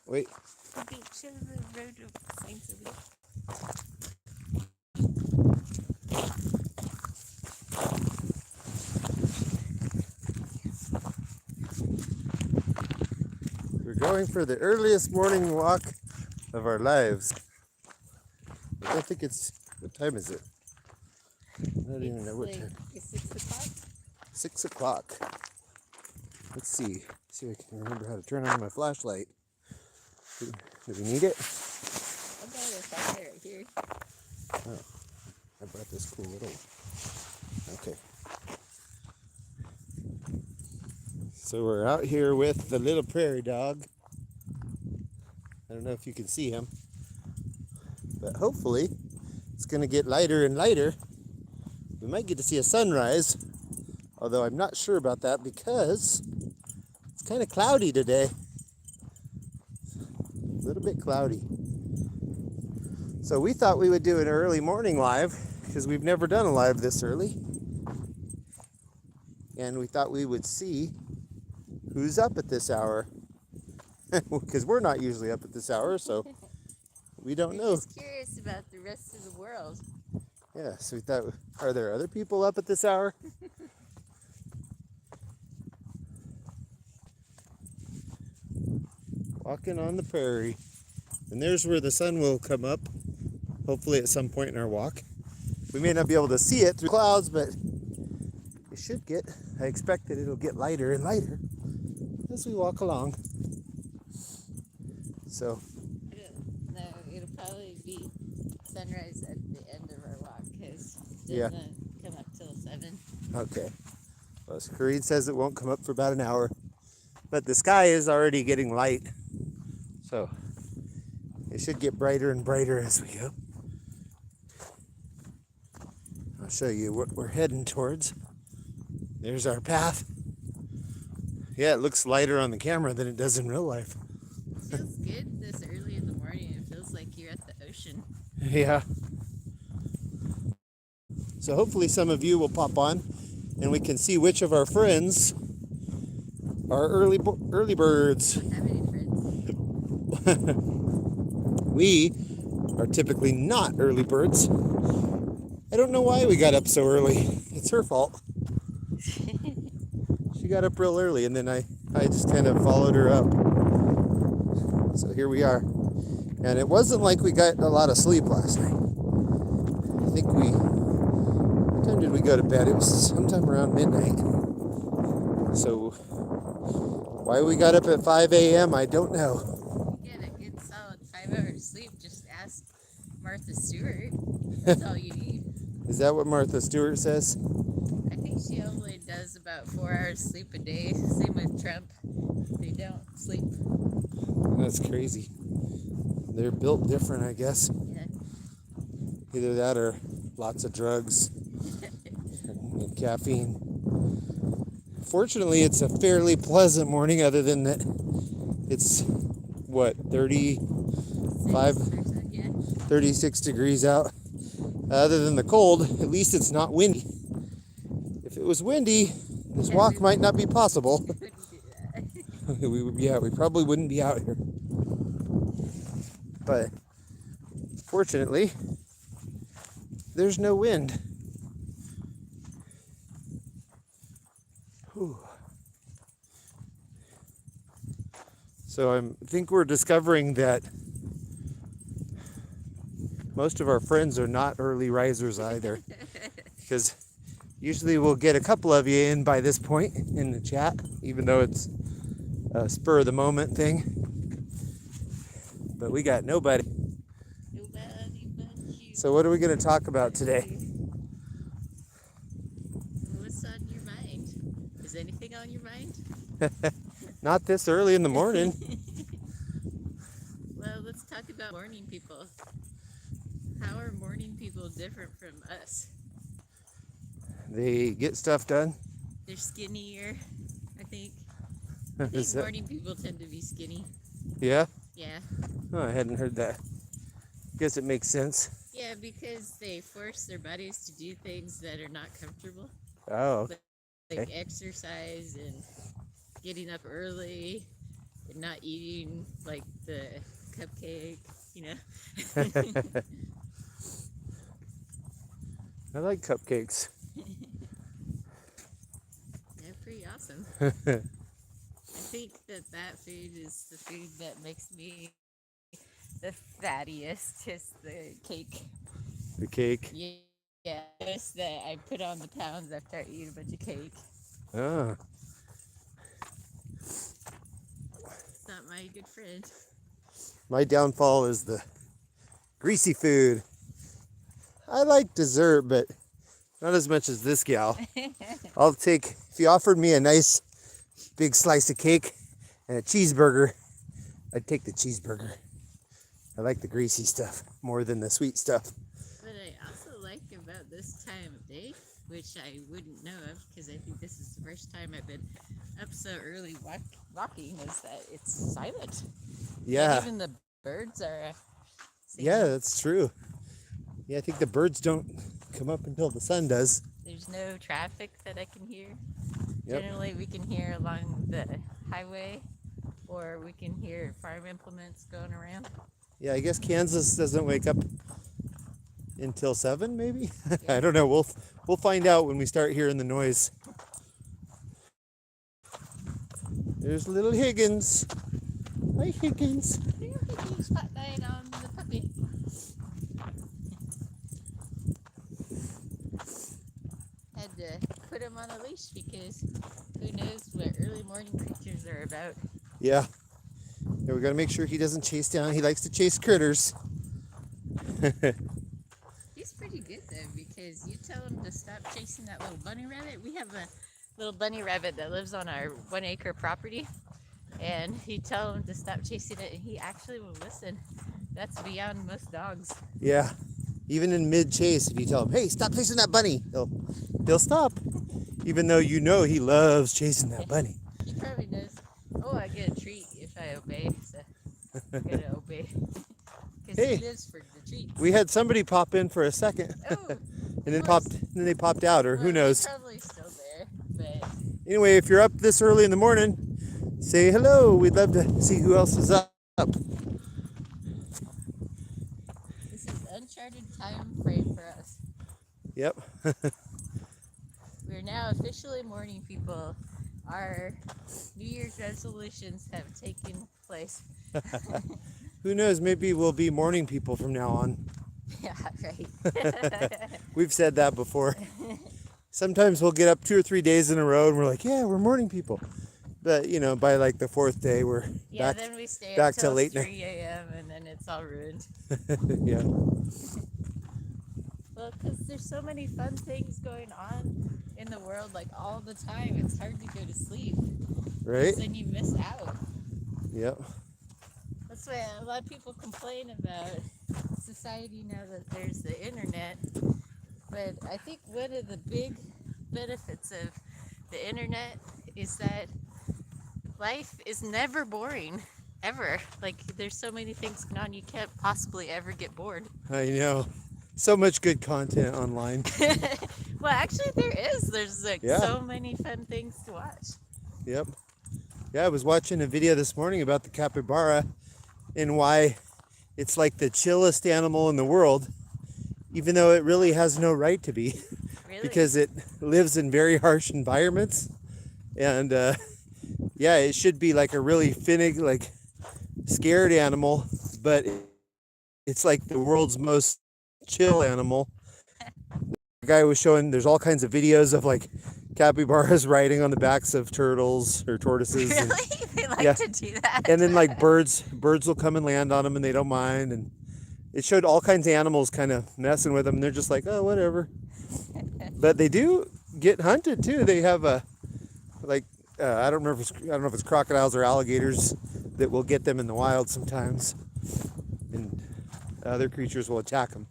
Wait. Okay, show the road signs over there. We're going for the earliest morning walk of our lives. I don't think it's. What time is it? I don't even know what time. It's 6 o'clock. 6 o'clock. Let's see. See if I can remember how to turn on my flashlight. Do we need it? I got a flashlight right here. Oh, I brought this cool little. Okay. So we're out here with the little prairie dog. I don't know if you can see him, but hopefully it's going to get lighter and lighter. We might get to see a sunrise, although I'm not sure about that because it's kind of cloudy today. A little bit cloudy. So we thought we would do an early morning live because we've never done a live this early. And we thought we would see who's up at this hour. Because we're not usually up at this hour, so we don't know. Just curious about the rest of the world. Yeah, so we thought, are there other people up at this hour? Walking on the prairie. And there's where the sun will come up, hopefully at some point in our walk. We may not be able to see it through clouds, but it should get, I expect that it'll get lighter and lighter as we walk along. So, No, it'll probably be sunrise at the end of our walk because it yeah. doesn't come up till 7. Okay. Well, Kareem says it won't come up for about an hour, but the sky is already getting light, so it should get brighter and brighter as we go. I'll show you what we're heading towards. There's our path. Yeah, it looks lighter on the camera than it does in real life. It feels good this early in the morning. It feels like you're at the ocean. Yeah. So hopefully some of you will pop on and we can see which of our friends are early birds. I don't have any friends. We are typically not early birds. I don't know why we got up so early. It's her fault. She got up real early and then I just kind of followed her up. So here we are. And it wasn't like we got a lot of sleep last night. I think what time did we go to bed? It was sometime around midnight. So why we got up at 5 a.m., I don't know. You get a good solid 5 hours sleep. Just ask Martha Stewart. That's all you need. Is that what Martha Stewart says? I think she only does about 4 hours sleep a day. Same with Trump. They don't sleep. That's crazy. They're built different, I guess. Yeah. Either that or lots of drugs and caffeine. Fortunately, it's a fairly pleasant morning other than that it's, 35, 36 degrees out. Other than the cold, at least it's not windy. If it was windy, this walk might not be possible. We probably wouldn't be out here. But fortunately, there's no wind. Whew. So I think we're discovering that most of our friends are not early risers either. Because usually we'll get a couple of you in by this point in the chat, even though it's a spur of the moment thing. But we got nobody. Nobody but you. So what are we going to talk about today? What's on your mind? Is anything on your mind? Not this early in the morning. Well, let's talk about morning people. How are morning people different from us? They get stuff done. They're skinnier, I think. I think morning people tend to be skinny. Yeah? Yeah. Oh, I hadn't heard that. Guess it makes sense. Yeah, because they force their bodies to do things that are not comfortable. Oh, like exercise and getting up early and not eating like the cupcake, I like cupcakes. They're pretty awesome. I think that food is the food that makes me the fattiest, is the cake. The cake. Yeah, just that I put on the pounds after I eat a bunch of cake. Ah. It's not my good friend. My downfall is the greasy food. I like dessert, but not as much as this gal. I'll take, if you offered me a nice big slice of cake and a cheeseburger, I'd take the cheeseburger. I like the greasy stuff more than the sweet stuff. What I also like about this time of day, which I wouldn't know of because I think this is the first time I've been up so early walking, is that it's silent. Yeah. And even the birds are singing. Yeah, that's true. Yeah, I think the birds don't come up until the sun does. There's no traffic that I can hear. Yep. Generally, we can hear along the highway, or we can hear farm implements going around. Yeah, I guess Kansas doesn't wake up until 7, maybe? Yeah. I don't know. We'll find out when we start hearing the noise. There's little Higgins. Hi, Higgins. Spotlight on the puppy. Had to put him on a leash because who knows what early morning creatures are about. Yeah. Yeah, we got to make sure he doesn't chase down. He likes to chase critters. He's pretty good though, because you tell him to stop chasing that little bunny rabbit. We have a little bunny rabbit that lives on our 1 acre property, and you tell him to stop chasing it and he actually will listen. That's beyond most dogs. Yeah. Even in mid-chase, if you tell him, hey, stop chasing that bunny, he'll stop. Even though you know he loves chasing that bunny. He probably knows, oh, I get a treat if I obey, so I gotta obey. Because Hey. he lives for the treats. We had somebody pop in for a second. Oh, And then they popped out, or who knows. They're probably still there, but Anyway, if you're up this early in the morning, say hello. We'd love to see who else is up. this is uncharted time frame for us. Yep. We're now officially morning people. Our New Year's resolutions have taken place. Who knows? Maybe we'll be morning people from now on. Yeah, right. We've said that before. Sometimes we'll get up 2 or 3 days in a row and we're like, yeah, we're morning people. But, by like the 4th day, we're Yeah, back, then we stay back up till to late 3 a.m. and then it's all ruined. Yeah. Well, because there's so many fun things going on in the world, like all the time. It's hard to go to sleep. Right? 'Cause then you miss out. Yep. That's why a lot of people complain about society now that there's the internet. But I think one of the big benefits of the internet is that life is never boring, ever. Like, there's so many things going on, you can't possibly ever get bored. I know. So much good content online. Well, actually, there's like Yeah. so many fun things to watch. Yep. Yeah, I was watching a video this morning about the capybara and why it's like the chillest animal in the world, even though it really has no right to be. Really? Because it lives in very harsh environments. And yeah, it should be like a really finnig, like scared animal, but it's like the world's most chill animal. The guy was showing, there's all kinds of videos of like capybaras riding on the backs of turtles or tortoises. Really? And, They like yeah. to do that? and then like birds will come and land on them and they don't mind. And it showed all kinds of animals kind of messing with them. And they're just like, oh, whatever. But they do get hunted too. They have I don't know if it's crocodiles or alligators that will get them in the wild sometimes, and other creatures will attack them.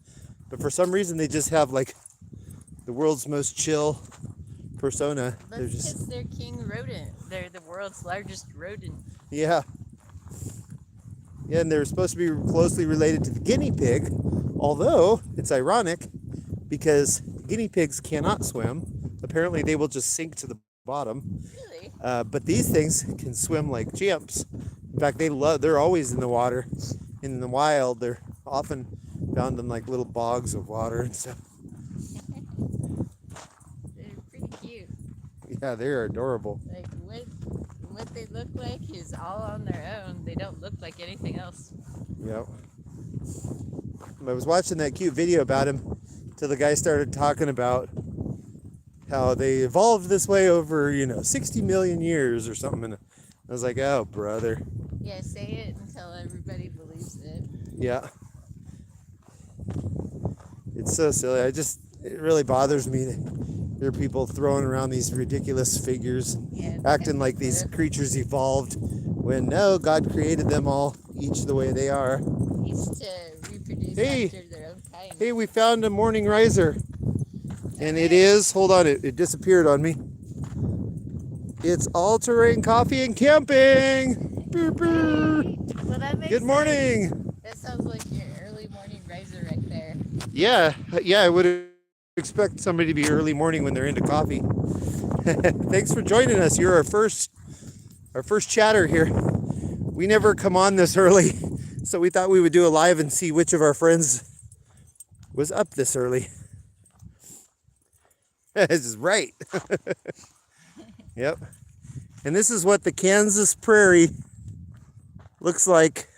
But for some reason, they just have like the world's most chill persona. That's They're just because they're king rodent. They're the world's largest rodent. yeah, and they're supposed to be closely related to the guinea pig. Although it's ironic because guinea pigs cannot swim. Apparently, they will just sink to the bottom. Really? But these things can swim like champs, In fact, they're always in the water. In the wild, they're often found in like little bogs of water and stuff. They're pretty cute. Yeah, they're adorable. Like what they look like is all on their own. They don't look like anything else. Yep. I was watching that cute video about him till the guy started talking about how they evolved this way over, 60 million years or something. And I was like, oh, brother. Yeah, say it until everybody believes it. Yeah. It's so silly. It really bothers me to hear people throwing around these ridiculous figures, and acting like these creatures evolved when no, God created them all, each the way they are. Needs to reproduce after their own kind. Hey, we found a morning riser. And it is, hold on, it disappeared on me. It's all-terrain coffee and camping. Burr, burr. Well, that makes Good morning. sense. That sounds like your early morning riser right there. Yeah, I would expect somebody to be early morning when they're into coffee. Thanks for joining us. You're our first chatter here. We never come on this early, so we thought we would do a live and see which of our friends was up this early. This is right. Yep. And this is what the Kansas prairie looks like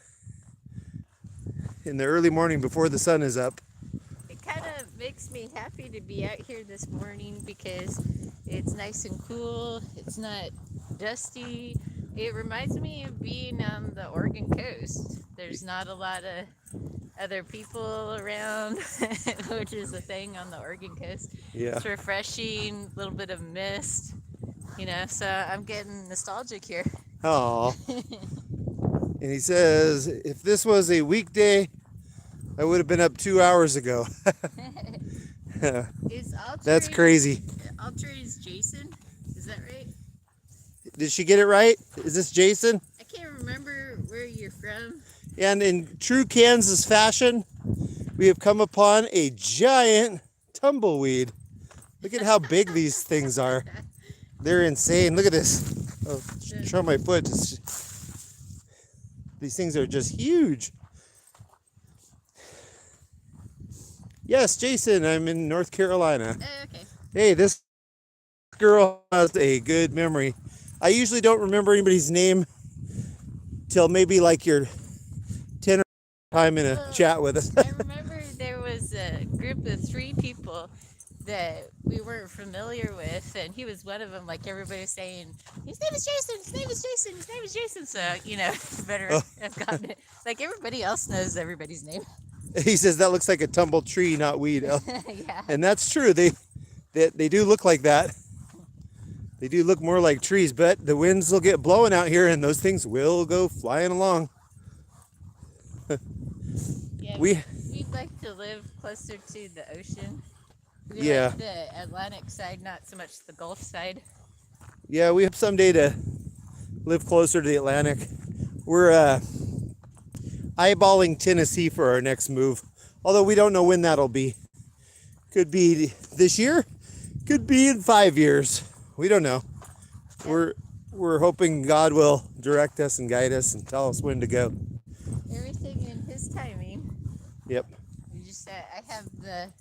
in the early morning before the sun is up. It kind of makes me happy to be out here this morning because it's nice and cool. It's not dusty. It reminds me of being on the Oregon coast. There's not a lot of other people around, which is a thing on the Oregon coast. Yeah. It's refreshing, a little bit of mist, so I'm getting nostalgic here. Oh. And he says, if this was a weekday, I would have been up 2 hours ago. That's crazy. Alter is Jason, is that right? Did she get it right? Is this Jason? I can't remember where you're from. And in true Kansas fashion, we have come upon a giant tumbleweed. Look at how big these things are. They're insane. Look at this. Oh, show my foot. These things are just huge. Yes, Jason, I'm in North Carolina. Okay. Hey, this girl has a good memory. I usually don't remember anybody's name till maybe like your 10 or time in a chat with us. I remember there was a group of 3 people that we weren't familiar with, and he was one of them. Like everybody was saying, his name is Jason, his name is Jason, his name is Jason. So, better have gotten it. Like everybody else knows everybody's name. He says that looks like a tumbled tree, not weed. Yeah. And that's true. They do look like that. They do look more like trees, but the winds will get blowing out here and those things will go flying along. Yeah, we'd like to live closer to the ocean. We like the Atlantic side, not so much the Gulf side. Yeah, we hope someday to live closer to the Atlantic. We're eyeballing Tennessee for our next move, although we don't know when that'll be. Could be this year, could be in 5 years. We don't know. We're hoping God will direct us and guide us and tell us when to go. Everything in His timing. Yep. I have the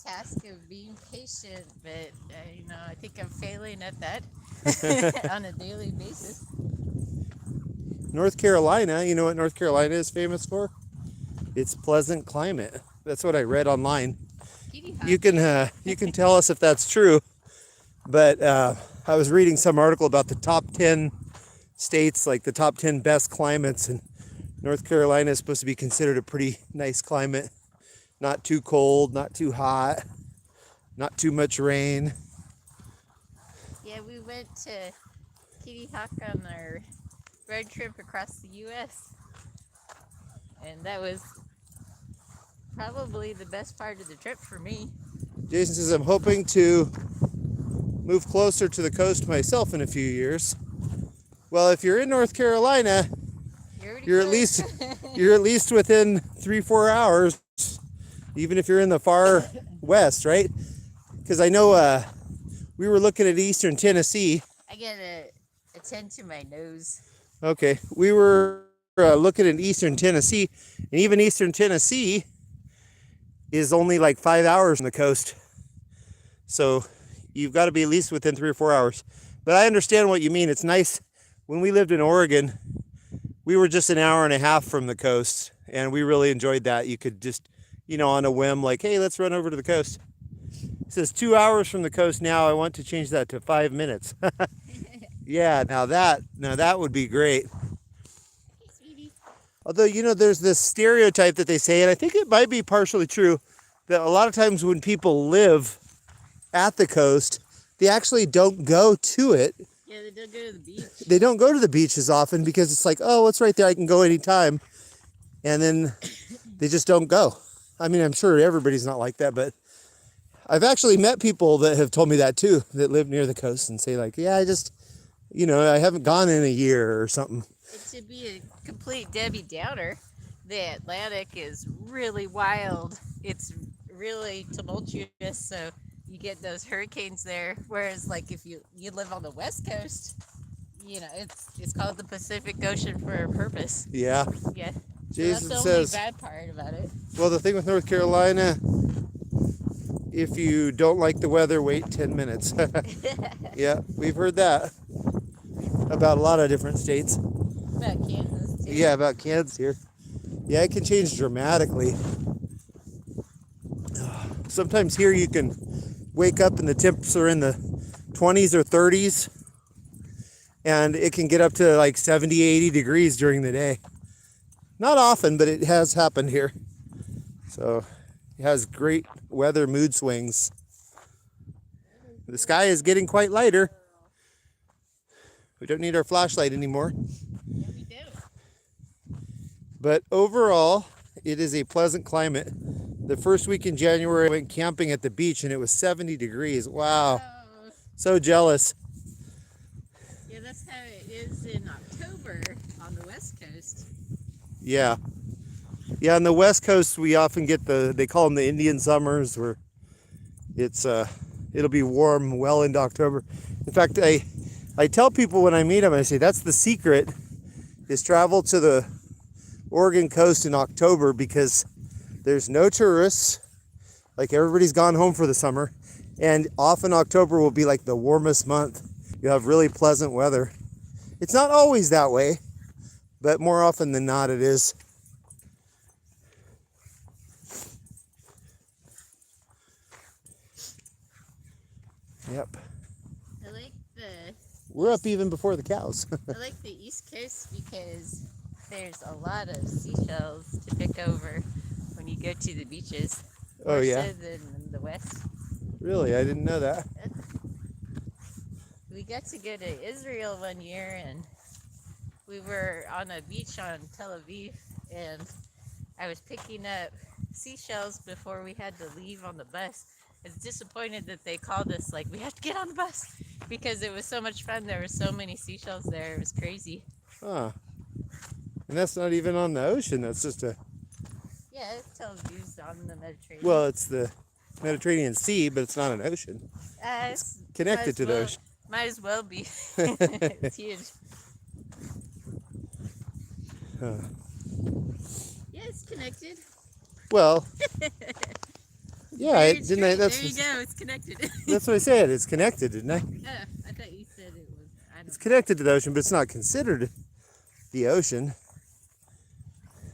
task of being patient, but I think I'm failing at that on a daily basis. North Carolina, you know what North Carolina is famous for? It's pleasant climate. That's what I read online. You can tell us if that's true. But I was reading some article about the top 10 states, like the top 10 best climates, and North Carolina is supposed to be considered a pretty nice climate. Not too cold, not too hot, not too much rain. Yeah, we went to Kitty Hawk on our road trip across the U.S. And that was probably the best part of the trip for me. Jason says, I'm hoping to move closer to the coast myself in a few years. Well, if you're in North Carolina, you're at least within 3-4 hours, even if you're in the far west, right? Because I know we were looking at eastern Tennessee. I gotta attend to my nose. Okay, we were looking at Eastern Tennessee, and even Eastern Tennessee is only like 5 hours from the coast. So you've got to be at least within 3 or 4 hours. But I understand what you mean. It's nice. When we lived in Oregon, we were just an hour and a half from the coast, and we really enjoyed that. You could just, on a whim, like, hey, let's run over to the coast. It says 2 hours from the coast now. I want to change that to 5 minutes. Yeah, now that would be great. Hey, sweetie. Although, there's this stereotype that they say, and I think it might be partially true, that a lot of times when people live at the coast, they actually don't go to it. Yeah, they don't go to the beach. They don't go to the beach as often because it's like, oh, it's right there. I can go anytime. And then they just don't go. I mean, I'm sure everybody's not like that, but I've actually met people that have told me that too, that live near the coast and say like, yeah, I haven't gone in a year or something. It should be a complete Debbie Downer. The Atlantic is really wild. It's really tumultuous, so you get those hurricanes there. Whereas, like, if you live on the West Coast, it's called the Pacific Ocean for a purpose. Yeah. Yeah. Jason So that's the only says, bad part about it. well, the thing with North Carolina, if you don't like the weather, wait 10 minutes. Yeah, we've heard that about a lot of different states. About Kansas, too. Yeah, about Kansas here. Yeah, it can change dramatically. Sometimes here you can wake up and the temps are in the 20s or 30s, and it can get up to like 70, 80 degrees during the day. Not often, but it has happened here. So it has great weather mood swings. The sky is getting quite lighter. We don't need our flashlight anymore. Yeah, we do. But overall, it is a pleasant climate. The first week in January, I went camping at the beach and it was 70 degrees. Wow. Oh, So jealous. yeah, that's how it is in October on the West Coast. Yeah. Yeah, on the West Coast, we often get they call them the Indian summers, where it'll be warm well into October. In fact, I tell people when I meet them, I say that's the secret, is travel to the Oregon coast in October, because there's no tourists, like everybody's gone home for the summer, and often October will be like the warmest month. You have really pleasant weather. It's not always that way, but more often than not it is. Yep. I like We're up even before the cows. I like the East Coast because there's a lot of seashells to pick over when you go to the beaches. Oh, More yeah. so than the West. Really? I didn't know that. We got to go to Israel one year, and we were on a beach on Tel Aviv, and I was picking up seashells before we had to leave on the bus. I was disappointed that they called us like, we have to get on the bus, because it was so much fun. There were so many seashells there. It was crazy. Huh. And that's not even on the ocean. That's just Yeah, Tel Aviv's on the Mediterranean. well, it's the Mediterranean Sea, but it's not an ocean. It's Connected to the ocean. Might as well be. It's huge. Huh. Yeah, it's connected. Well, yeah, That's there you go. It's connected. that's what I said. It's connected, didn't I? I thought you said it was. I don't It's connected to the ocean, but it's not considered the ocean.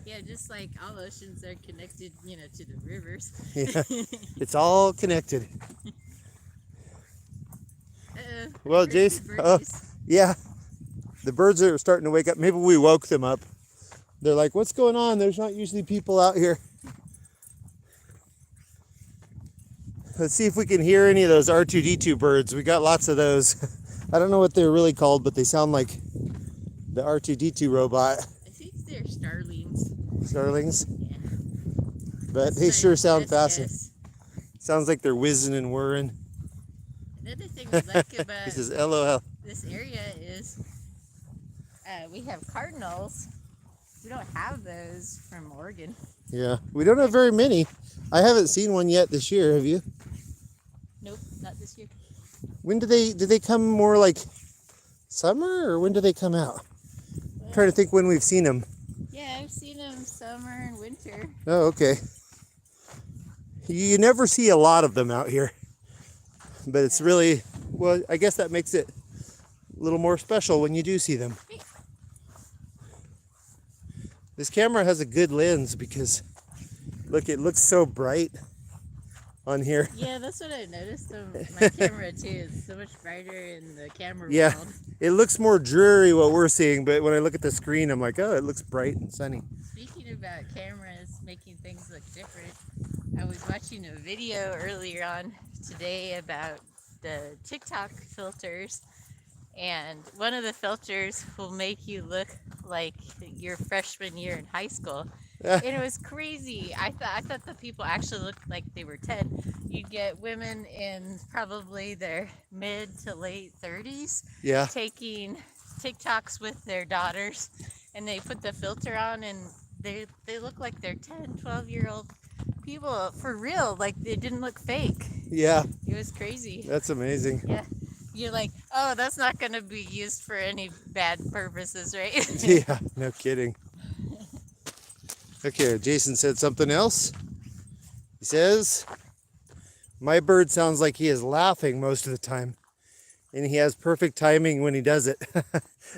Yeah, just like all oceans are connected, to the rivers. Yeah, it's all connected. Well, Where's Jason, the birdies? yeah, the birds are starting to wake up. Maybe we woke them up. They're like, what's going on? There's not usually people out here. Let's see if we can hear any of those R2D2 birds. We got lots of those. I don't know what they're really called, but they sound like the R2D2 robot. I think they're starlings. Starlings. Yeah. But they That's sure my sound best fascinating. guess. Sounds like they're whizzing and whirring. Another thing we like about He says, LOL. this area is we have cardinals. We don't have those from Oregon. Yeah, we don't have very many. I haven't seen one yet this year. Have you? Nope, not this year. When did they come more like summer, or when do they come out? trying to think when we've seen them. Yeah, I've seen them summer and winter. Oh, okay. You never see a lot of them out here, but it's really, well, I guess that makes it a little more special when you do see them. This camera has a good lens because, look, it looks so bright on here. Yeah, that's what I noticed. My camera too is so much brighter in the camera Yeah, world. it looks more dreary what we're seeing, but when I look at the screen, I'm like, oh, it looks bright and sunny. Speaking about cameras making things look different, I was watching a video earlier on today about the TikTok filters, and one of the filters will make you look like your freshman year in high school. And it was crazy. I thought the people actually looked like they were 10. You'd get women in probably their mid to late 30s Yeah. taking TikToks with their daughters, and they put the filter on and they look like they're 10, 12-year-old people for real. Like they didn't look fake. Yeah. It was crazy. That's amazing. Yeah. You're like, oh, that's not going to be used for any bad purposes, right? Yeah, no kidding. Okay, Jason said something else. He says, my bird sounds like he is laughing most of the time, and he has perfect timing when he does it.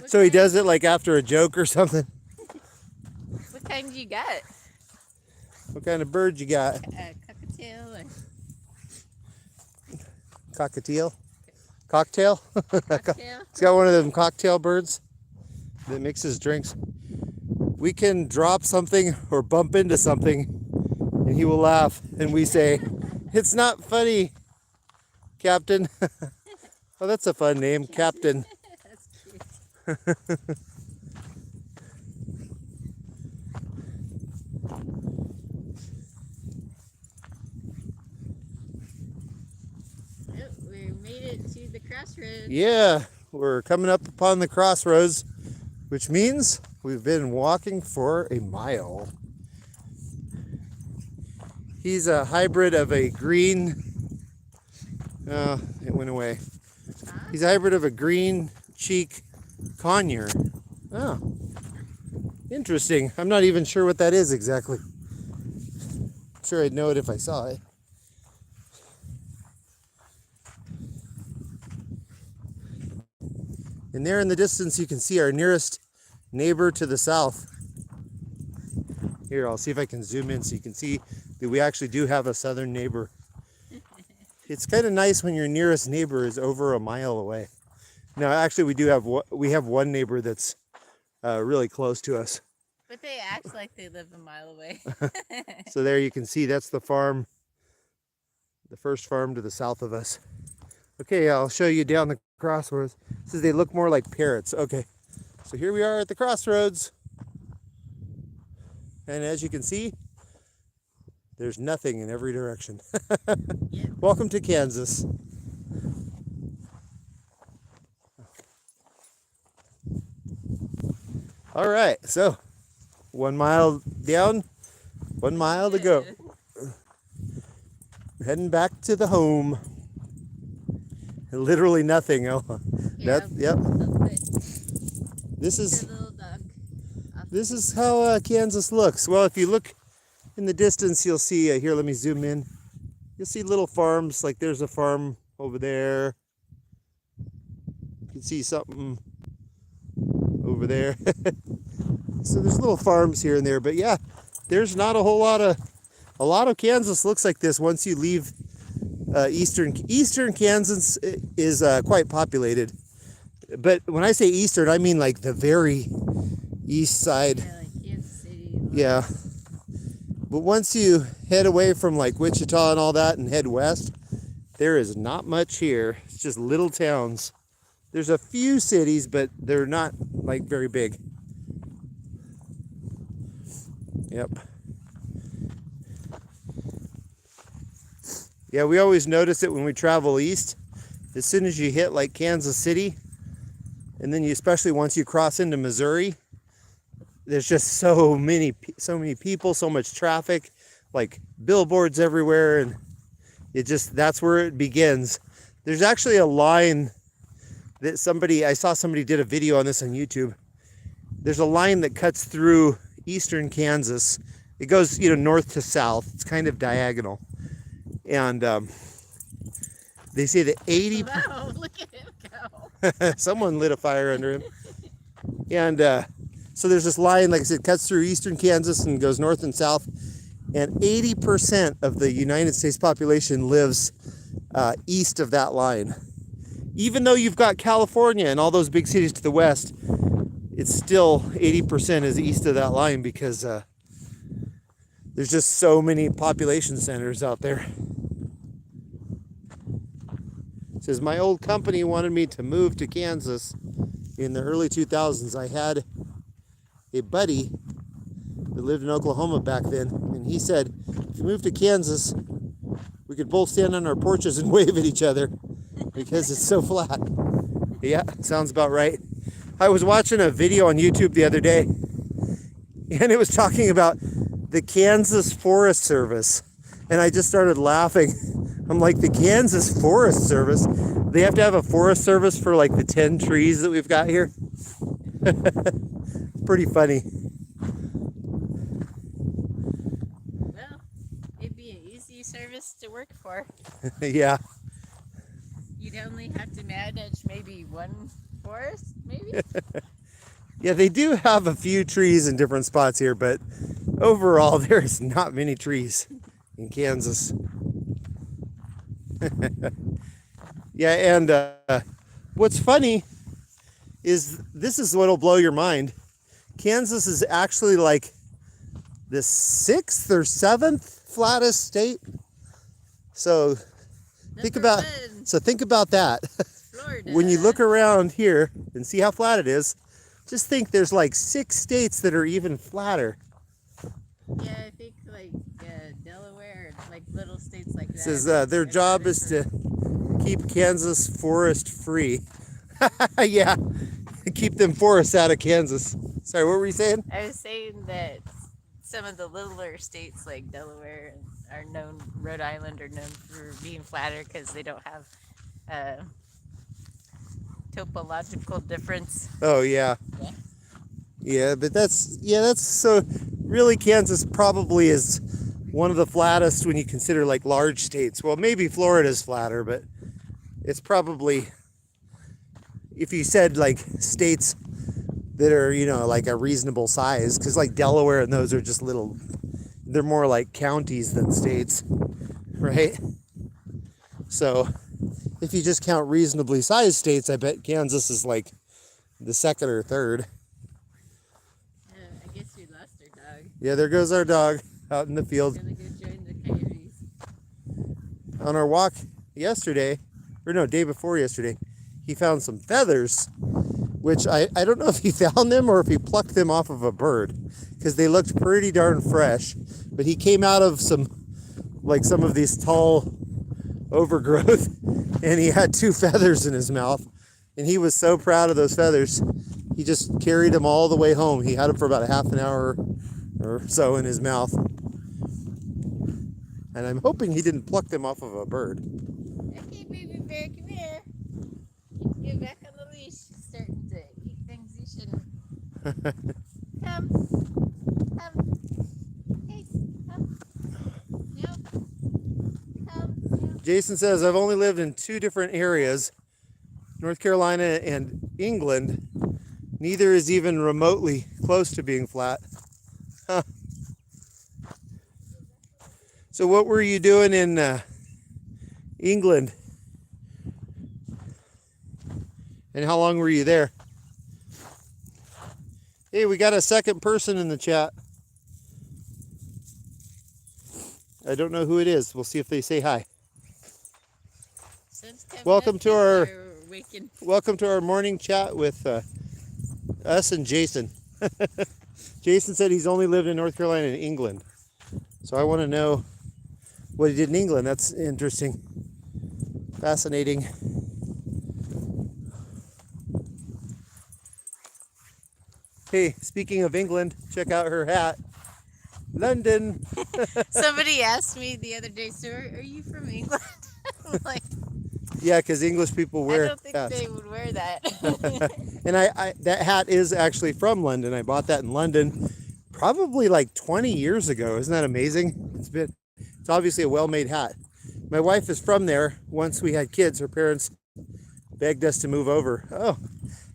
So he does it like after a joke or something. What kind do you got? What kind of bird you got? Cockatiel or Cockatiel? Cocktail? cocktail? He's got one of them cocktail birds that mixes drinks. We can drop something or bump into something and he will laugh, and we say, it's not funny, Captain. Oh, that's a fun name, Captain. That's cute. Oh, we made it to the crossroads. Yeah, we're coming up upon the crossroads, which means we've been walking for a mile. He's a hybrid of a green, it went away. He's a hybrid of a green cheek conure. Oh, interesting. I'm not even sure what that is exactly. I'm sure I'd know it if I saw it. And there in the distance you can see our nearest neighbor to the south. Here, I'll see if I can zoom in so you can see that we actually do have a southern neighbor. It's kind of nice when your nearest neighbor is over a mile away. Now, actually, we have one neighbor that's really close to us. But they act like they live a mile away. So there you can see that's the farm, the first farm to the south of us. Okay, I'll show you down the crossroads. It says they look more like parrots. Okay, so here we are at the crossroads. And as you can see, there's nothing in every direction. Yeah. Welcome to Kansas. All right, so 1 mile down, 1 mile to go. We're heading back to the home. Literally nothing. Oh, Here, yep. I'll put This the is little dog. this is how Kansas looks. Well, if you look in the distance, you'll see. Here, let me zoom in. You'll see little farms. Like there's a farm over there. You can see something over there. So there's little farms here and there. But yeah, there's not a whole lot of. A lot of Kansas looks like this once you leave eastern Kansas is quite populated. But when I say eastern, I mean like the very east side. Yeah, like Kansas City. Yeah. But once you head away from like Wichita and all that and head west, there is not much here. It's just little towns. There's a few cities, but they're not like very big. Yep. Yeah, we always notice it when we travel east. As soon as you hit like Kansas City, and then especially once you cross into Missouri, there's just so many people, so much traffic, like billboards everywhere, and that's where it begins. There's actually a line that I saw somebody did a video on this on YouTube, there's a line that cuts through eastern Kansas. It goes, north to south. It's kind of diagonal. And they say that 80... Wow, look at him go. Someone lit a fire under him. And so there's this line, like I said, cuts through eastern Kansas and goes north and south. And 80% of the United States population lives east of that line. Even though you've got California and all those big cities to the west, it's still 80% is east of that line because there's just so many population centers out there. It says, my old company wanted me to move to Kansas in the early 2000s. I had a buddy that lived in Oklahoma back then, and he said, if you move to Kansas, we could both stand on our porches and wave at each other because it's so flat. Yeah, sounds about right. I was watching a video on YouTube the other day, and it was talking about the Kansas Forest Service, and I just started laughing. I'm like, the Kansas Forest Service? They have to have a Forest Service for like the 10 trees that we've got here? Pretty funny. Well, it'd be an easy service to work for. Yeah. You'd only have to manage maybe one forest, maybe? Yeah, they do have a few trees in different spots here, but overall, there's not many trees in Kansas. Yeah, and what's funny is this is what'll blow your mind. Kansas is actually like the 6th or 7th flattest state. So think about that. Florida. When you look around here and see how flat it is, just think there's like 6 states that are even flatter. Yeah, I think like Delaware, like little states like that. It says their job is to keep Kansas forest free. Yeah, keep them forests out of Kansas. Sorry, what were you saying? I was saying that some of the littler states like Delaware are known, Rhode Island are known for being flatter because they don't have topological difference. Oh yeah. Yeah. Yeah, but that's so really Kansas probably is one of the flattest when you consider like large states. Well, maybe Florida's flatter, but it's probably, if you said like states that are, like a reasonable size, because like Delaware and those are just little, they're more like counties than states, right? So if you just count reasonably sized states, I bet Kansas is like the 2nd or 3rd. I guess we lost our dog. Yeah, there goes our dog out in the field. Gonna go join the coyotes. On our walk yesterday, or no, day before yesterday, he found some feathers, which I don't know if he found them or if he plucked them off of a bird, because they looked pretty darn fresh. But he came out of some of these tall overgrowth, and he had 2 feathers in his mouth, and he was so proud of those feathers. He just carried them all the way home. He had them for about a half an hour or so in his mouth. And I'm hoping he didn't pluck them off of a bird. Okay, baby bear, come here. Get back on the leash. You're starting to eat things you shouldn't. Come. Hey, come. No. Come. Jason says, I've only lived in 2 different areas, North Carolina and England. Neither is even remotely close to being flat. Huh. So what were you doing in England? And how long were you there? Hey, we got a second person in the chat. I don't know who it is. We'll see if they say hi. Welcome to our morning chat with us and Jason. Jason said he's only lived in North Carolina and England. So I want to know what he did in England. That's interesting. Fascinating. Hey, speaking of England, check out her hat. London. Somebody asked me the other day, so are you from England? I'm like, Yeah, because English people I wear don't think hats. they would wear that. And I that hat is actually from London. I bought that in London probably like 20 years ago. Isn't that amazing? It's obviously a well-made hat. My wife is from there. Once we had kids, her parents begged us to move over. Oh,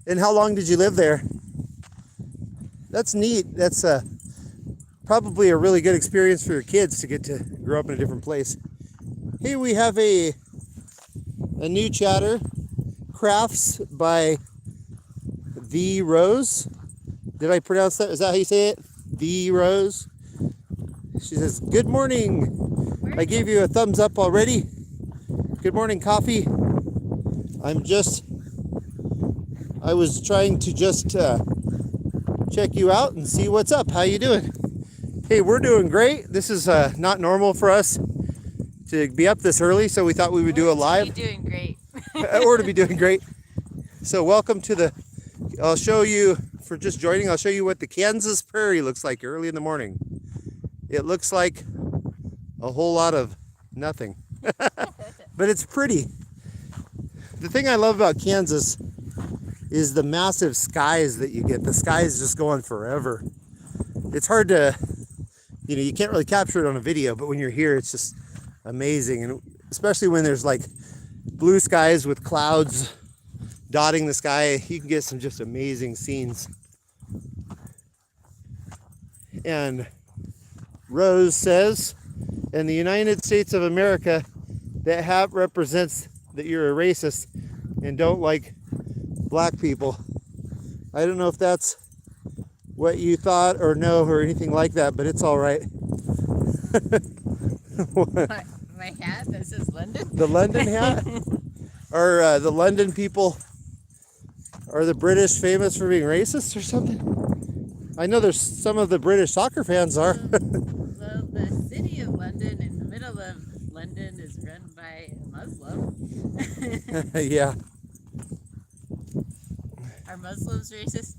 and how long did you live there? That's neat. That's probably a really good experience for your kids to get to grow up in a different place. Hey, we have a new chatter, crafts by The Rose. Did I pronounce that? Is that how you say it? The Rose. She says, good morning. I gave you a thumbs up already. Good morning, coffee. I was trying to just check you out and see what's up. How you doing? Hey, we're doing great. This is not normal for us to be up this early, so we thought we would do a live. Or to be doing great. Or to be doing great. So welcome to I'll show you, for just joining, I'll show you what the Kansas prairie looks like early in the morning. It looks like a whole lot of nothing. But it's pretty. The thing I love about Kansas is the massive skies that you get. The sky is just going forever. It's hard to, you can't really capture it on a video, but when you're here, it's just amazing. And especially when there's like blue skies with clouds dotting the sky, you can get some just amazing scenes. And Rose says, in the United States of America, that hat represents that you're a racist and don't like black people. I don't know if that's what you thought or know or anything like that, but it's all right. My hat that says London? The London hat? Are the London people, are the British famous for being racist or something? I know there's some of the British soccer fans are. Well, the city of London, in the middle of London, is run by a Muslim. Yeah. Are Muslims racist?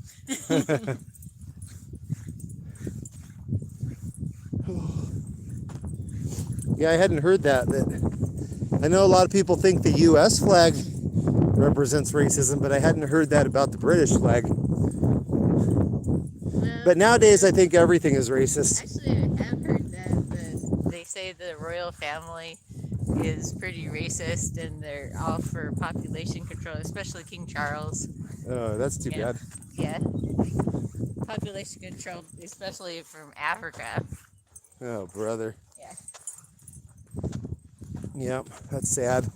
Yeah, I hadn't heard that. I know a lot of people think the U.S. flag represents racism, but I hadn't heard that about the British flag. But nowadays, I think everything is racist. Actually, I have heard that they say the royal family is pretty racist and they're all for population control, especially King Charles. Oh, that's too bad. Yeah. Population control, especially from Africa. Oh, brother. Yeah. Yep, that's sad.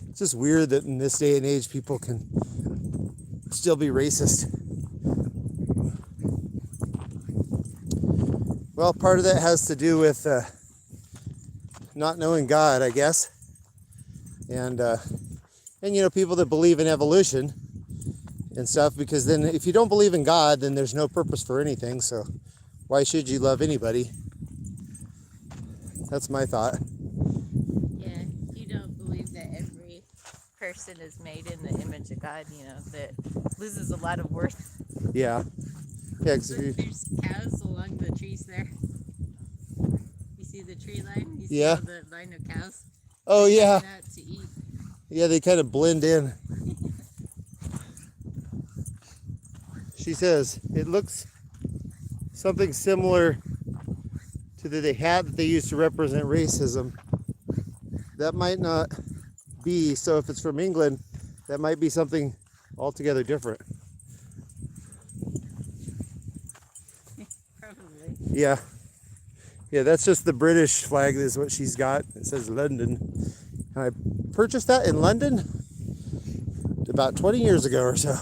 It's just weird that in this day and age, people can still be racist. Well, part of that has to do with not knowing God, I guess. And people that believe in evolution and stuff, because then if you don't believe in God, then there's no purpose for anything. So why should you love anybody? That's my thought. Yeah, you don't believe that every person is made in the image of God, that loses a lot of worth. Yeah. Yeah, There's cows along the trees there. You see the tree line? You see Yeah. all the line of cows? Oh, yeah. They're out to eat. Yeah, they kind of blend in. She says it looks something similar to the hat that they used to represent racism. That might not be. So if it's from England, that might be something altogether different. Probably. Yeah. Yeah, that's just the British flag is what she's got. It says London. And I purchased that in London about 20 years ago or so.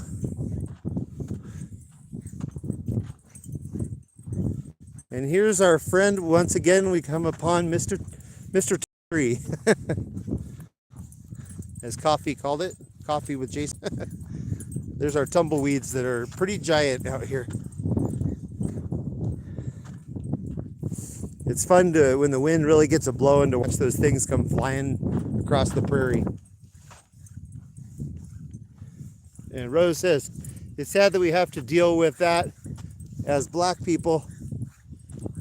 And here's our friend. Once again, we come upon Mr. Tree. As Coffee called it. Coffee with Jason. There's our tumbleweeds that are pretty giant out here. It's fun to, when the wind really gets a blowing, to watch those things come flying across the prairie. And Rose says, it's sad that we have to deal with that as black people,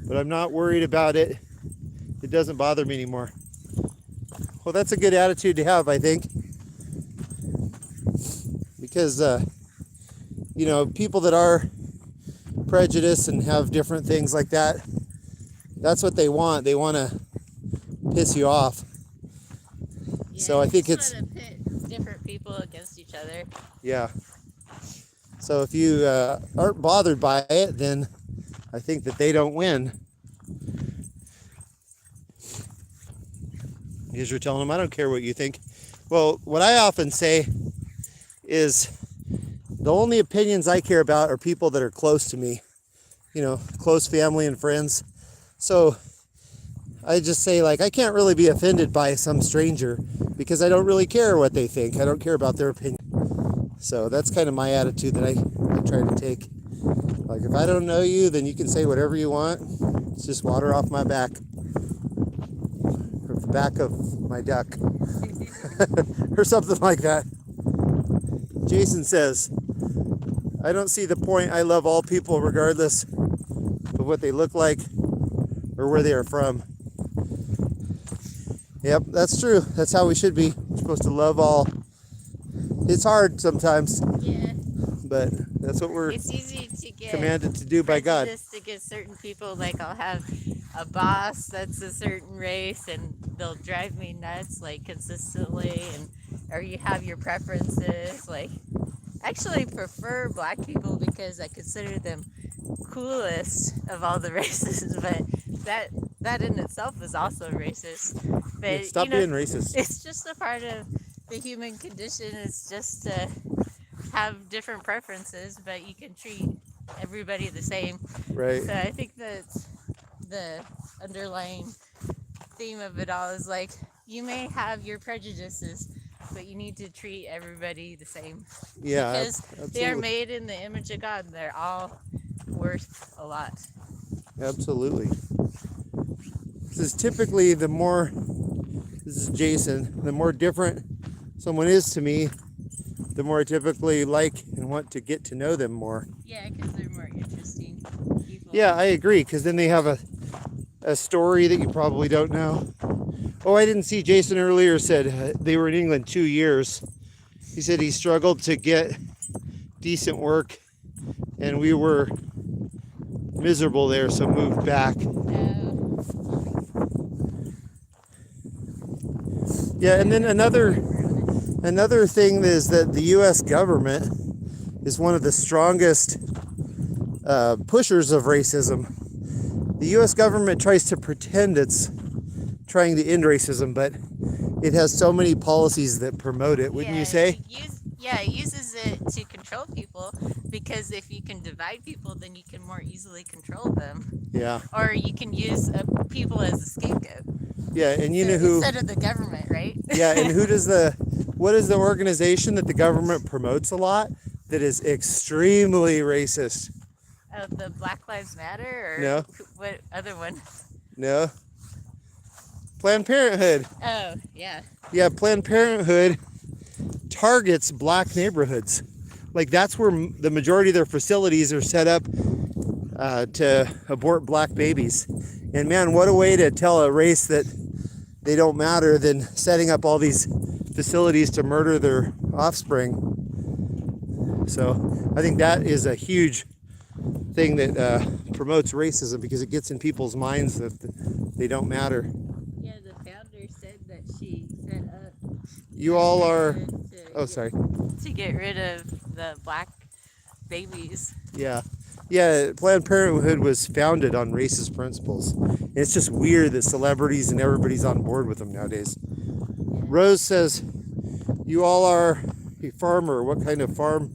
but I'm not worried about it. It doesn't bother me anymore. Well, that's a good attitude to have, I think. Because, people that are prejudiced and have different things like that, that's what they want. They want to piss you off. Yeah, So I think it's... want to pit different people against each other. Yeah. So if you aren't bothered by it, then I think that they don't win. Because you're telling them, I don't care what you think. Well, what I often say is the only opinions I care about are people that are close to me, close family and friends. So I just say, like, I can't really be offended by some stranger because I don't really care what they think. I don't care about their opinion. So that's kind of my attitude that I try to take. Like, if I don't know you, then you can say whatever you want. It's just water off my back. Or the back of my duck. Or something like that. Jason says, I don't see the point. I love all people regardless of what they look like or where they are from. Yep, that's true. That's how we should be. We're supposed to love all. It's hard sometimes. Yeah. But that's what we're It's easy to get commanded to do by God. To get certain people, like I'll have a boss that's a certain race and they'll drive me nuts like consistently, and or you have your preferences. Like, I actually prefer black people because I consider them coolest of all the races, but that in itself is also racist. But Yeah, stop being racist. It's just a part of the human condition. It's just to have different preferences, but you can treat everybody the same. Right. So I think that the underlying theme of it all is like, you may have your prejudices, but you need to treat everybody the same. Yeah, because absolutely. they are made in the image of God. They're all worth a lot. Absolutely. This is typically this is Jason, the more different someone is to me, the more I typically like and want to get to know them more. Yeah, because they're more interesting people. Yeah, I agree, because then they have a story that you probably don't know. Oh, I didn't see Jason earlier said they were in England 2 years. He said he struggled to get decent work, and we were miserable there, so moved back. Yeah, and then another thing is that the U.S. government is one of the strongest pushers of racism. The U.S. government tries to pretend it's trying to end racism, but it has so many policies that promote it, wouldn't you say? It uses it to control people, because if you can divide people, then you can more easily control them. Yeah. Or you can use people as a scapegoat. Yeah, and you know who... Instead of the government, right? Yeah, and what is the organization that the government promotes a lot that is extremely racist? Oh, the Black Lives Matter? Or No. What other one? No. Planned Parenthood. Oh, yeah. Yeah, Planned Parenthood targets black neighborhoods. Like, that's where the majority of their facilities are set up to abort black babies. And man, what a way to tell a race that they don't matter than setting up all these facilities to murder their offspring. So I think that is a huge thing that promotes racism, because it gets in people's minds that they don't matter. Yeah, the founder said that she set up... You all are... Oh, sorry. To get rid of the black babies. Yeah. Yeah, Planned Parenthood was founded on racist principles. And it's just weird that celebrities and everybody's on board with them nowadays. Rose says, you all are a farmer. What kind of farm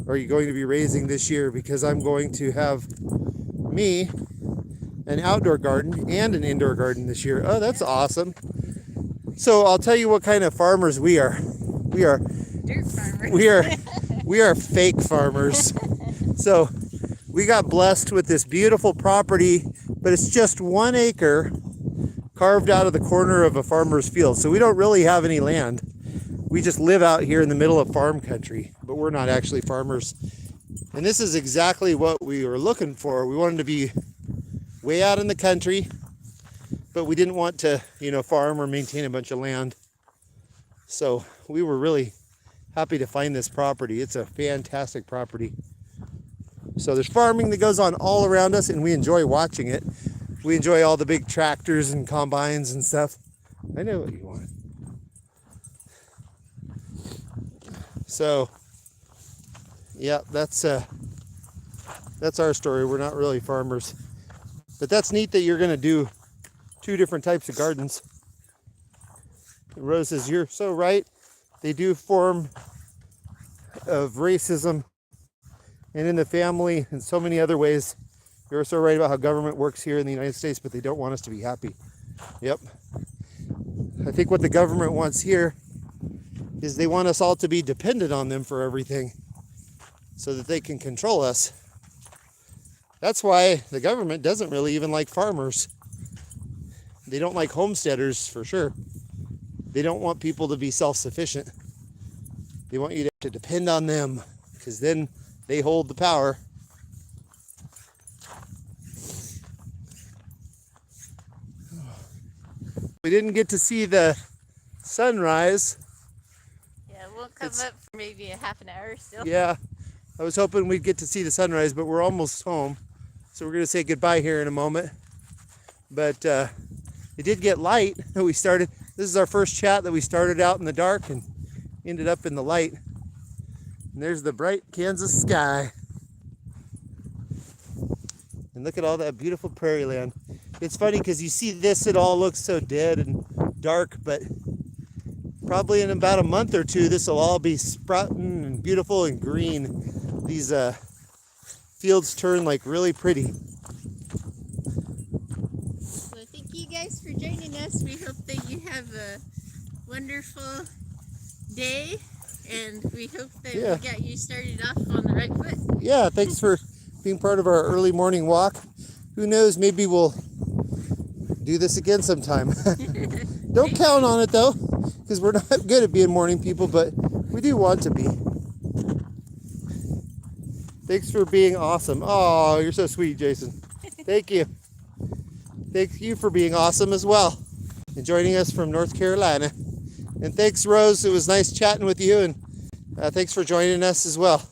are you going to be raising this year? Because I'm going to have me an outdoor garden and an indoor garden this year. Oh, that's awesome. So I'll tell you what kind of farmers we are. We are dirt farmers. We are fake farmers. So we got blessed with this beautiful property, but it's just 1 acre carved out of the corner of a farmer's field. So we don't really have any land. We just live out here in the middle of farm country, but we're not actually farmers. And this is exactly what we were looking for. We wanted to be way out in the country, but we didn't want to, farm or maintain a bunch of land. So we were really happy to find this property. It's a fantastic property. So there's farming that goes on all around us, and we enjoy watching it. We enjoy all the big tractors and combines and stuff. I know what you want. So, yeah, that's our story. We're not really farmers. But that's neat that you're going to do 2 different types of gardens. Rose says, you're so right. They do form of racism and in the family and so many other ways. You're so right about how government works here in the United States, but they don't want us to be happy. Yep. I think what the government wants here is they want us all to be dependent on them for everything so that they can control us. That's why the government doesn't really even like farmers. They don't like homesteaders for sure. They don't want people to be self-sufficient. They want you to depend on them because then they hold the power. We didn't get to see the sunrise. Yeah, we'll come up for maybe a half an hour still. Yeah, I was hoping we'd get to see the sunrise, but we're almost home. So we're going to say goodbye here in a moment. But it did get light. This is our first chat that we started out in the dark and ended up in the light. And there's the bright Kansas sky. And look at all that beautiful prairie land. It's funny because you see this, it all looks so dead and dark, but probably in about a month or two, this will all be sprouting and beautiful and green. These fields turn like really pretty. So thank you guys for joining us. We hope that you have a wonderful day, and we hope that we got you started off on the right foot. Yeah, thanks for being part of our early morning walk. Who knows, maybe we'll do this again sometime. Don't count on it though, because we're not good at being morning people, but we do want to be. Thanks for being awesome. Oh, you're so sweet, Jason. Thank you. Thank you for being awesome as well and joining us from North Carolina. And thanks, Rose. It was nice chatting with you, and thanks for joining us as well.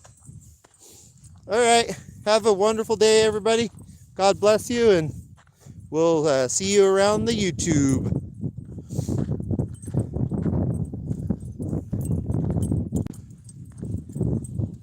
All right. Have a wonderful day, everybody. God bless you, and we'll see you around the YouTube.